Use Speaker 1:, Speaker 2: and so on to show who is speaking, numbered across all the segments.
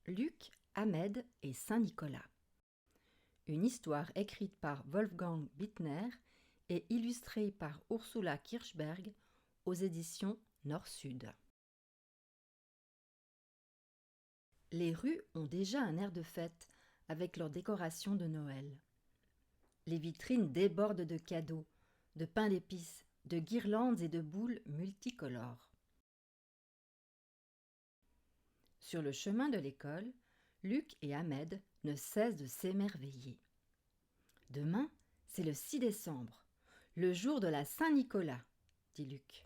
Speaker 1: Luc, Ahmed et Saint-Nicolas. Une histoire écrite par Wolfgang Bittner et illustrée par Ursula Kirchberg aux éditions Nord-Sud. Les rues ont déjà un air de fête avec leurs décorations de Noël. Les vitrines débordent de cadeaux, de pain d'épices, de guirlandes et de boules multicolores. Sur le chemin de l'école, Luc et Ahmed ne cessent de s'émerveiller. Demain, c'est le 6 décembre, le jour de la Saint-Nicolas, dit Luc.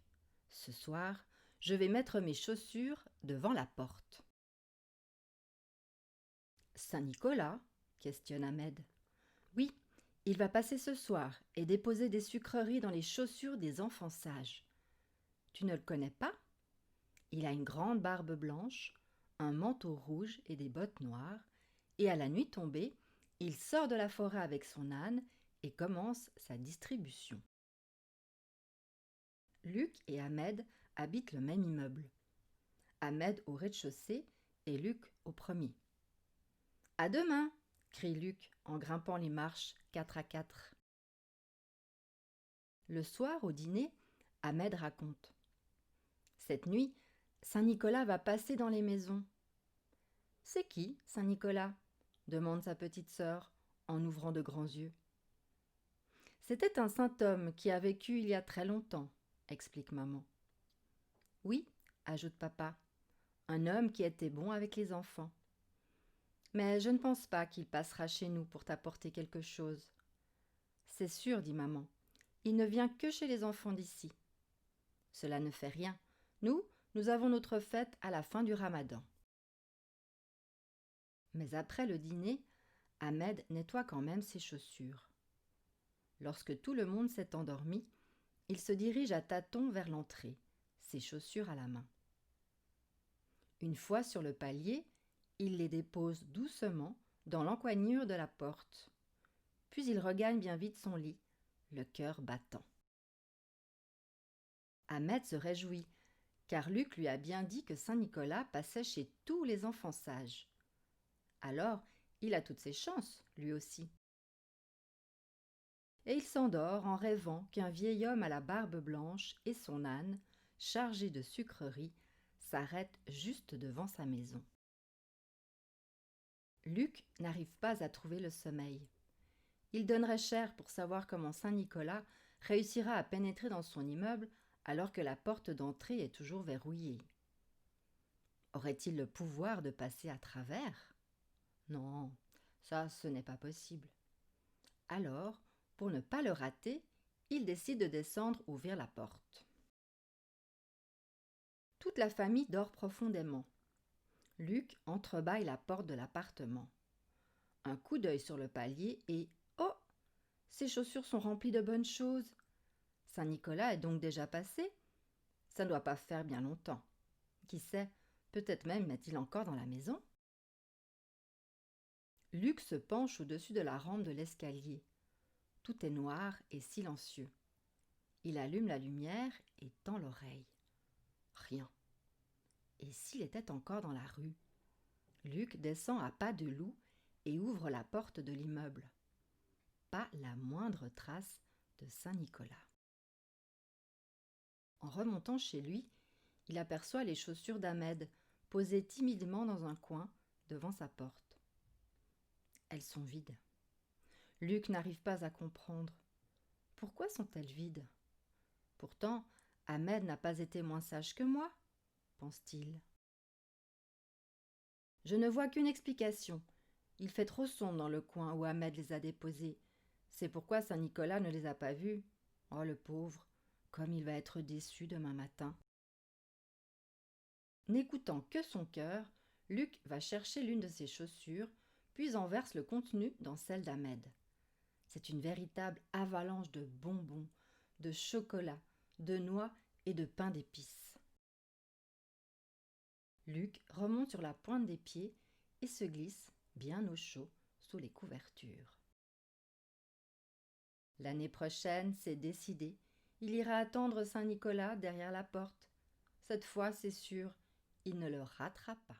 Speaker 1: Ce soir, je vais mettre mes chaussures devant la porte. Saint-Nicolas ? Questionne Ahmed. Oui, il va passer ce soir et déposer des sucreries dans les chaussures des enfants sages. Tu ne le connais pas ? Il a une grande barbe blanche, un manteau rouge et des bottes noires, et à la nuit tombée, il sort de la forêt avec son âne et commence sa distribution. Luc et Ahmed habitent le même immeuble. Ahmed au rez-de-chaussée et Luc au premier. « À demain !» crie Luc en grimpant les marches 4 à 4. Le soir, au dîner, Ahmed raconte. Cette nuit, Saint-Nicolas va passer dans les maisons. « C'est qui, Saint-Nicolas ?» demande sa petite sœur en ouvrant de grands yeux. « C'était un saint homme qui a vécu il y a très longtemps, » explique maman. « Oui, » ajoute papa, « un homme qui était bon avec les enfants. Mais je ne pense pas qu'il passera chez nous pour t'apporter quelque chose. »« C'est sûr, » dit maman, « il ne vient que chez les enfants d'ici. »« Cela ne fait rien. Nous avons notre fête à la fin du Ramadan. » Mais après le dîner, Ahmed nettoie quand même ses chaussures. Lorsque tout le monde s'est endormi, il se dirige à tâtons vers l'entrée, ses chaussures à la main. Une fois sur le palier, il les dépose doucement dans l'encoignure de la porte. Puis il regagne bien vite son lit, le cœur battant. Ahmed se réjouit, car Luc lui a bien dit que Saint-Nicolas passait chez tous les enfants sages. Alors, il a toutes ses chances, lui aussi. Et il s'endort en rêvant qu'un vieil homme à la barbe blanche et son âne, chargé de sucreries, s'arrêtent juste devant sa maison. Luc n'arrive pas à trouver le sommeil. Il donnerait cher pour savoir comment Saint-Nicolas réussira à pénétrer dans son immeuble alors que la porte d'entrée est toujours verrouillée. Aurait-il le pouvoir de passer à travers ? Non, ça, ce n'est pas possible. Alors, pour ne pas le rater, il décide de descendre ouvrir la porte. Toute la famille dort profondément. Luc entrebâille la porte de l'appartement. Un coup d'œil sur le palier et « oh ! Ses chaussures sont remplies de bonnes choses. Saint-Nicolas est donc déjà passé ? Ça ne doit pas faire bien longtemps. Qui sait, peut-être même est-il encore dans la maison ?» Luc se penche au-dessus de la rampe de l'escalier. Tout est noir et silencieux. Il allume la lumière et tend l'oreille. Rien. Et s'il était encore dans la rue ? Luc descend à pas de loup et ouvre la porte de l'immeuble. Pas la moindre trace de Saint-Nicolas. En remontant chez lui, il aperçoit les chaussures d'Ahmed posées timidement dans un coin devant sa porte. Elles sont vides. Luc n'arrive pas à comprendre. Pourquoi sont-elles vides ? Pourtant, Ahmed n'a pas été moins sage que moi, pense-t-il. Je ne vois qu'une explication. Il fait trop sombre dans le coin où Ahmed les a déposés. C'est pourquoi Saint-Nicolas ne les a pas vus. Oh, le pauvre, comme il va être déçu demain matin. N'écoutant que son cœur, Luc va chercher l'une de ses chaussures, puis en verse le contenu dans celle d'Ahmed. C'est une véritable avalanche de bonbons, de chocolat, de noix et de pain d'épices. Luc remonte sur la pointe des pieds et se glisse, bien au chaud, sous les couvertures. L'année prochaine, c'est décidé. Il ira attendre Saint-Nicolas derrière la porte. Cette fois, c'est sûr, il ne le ratera pas.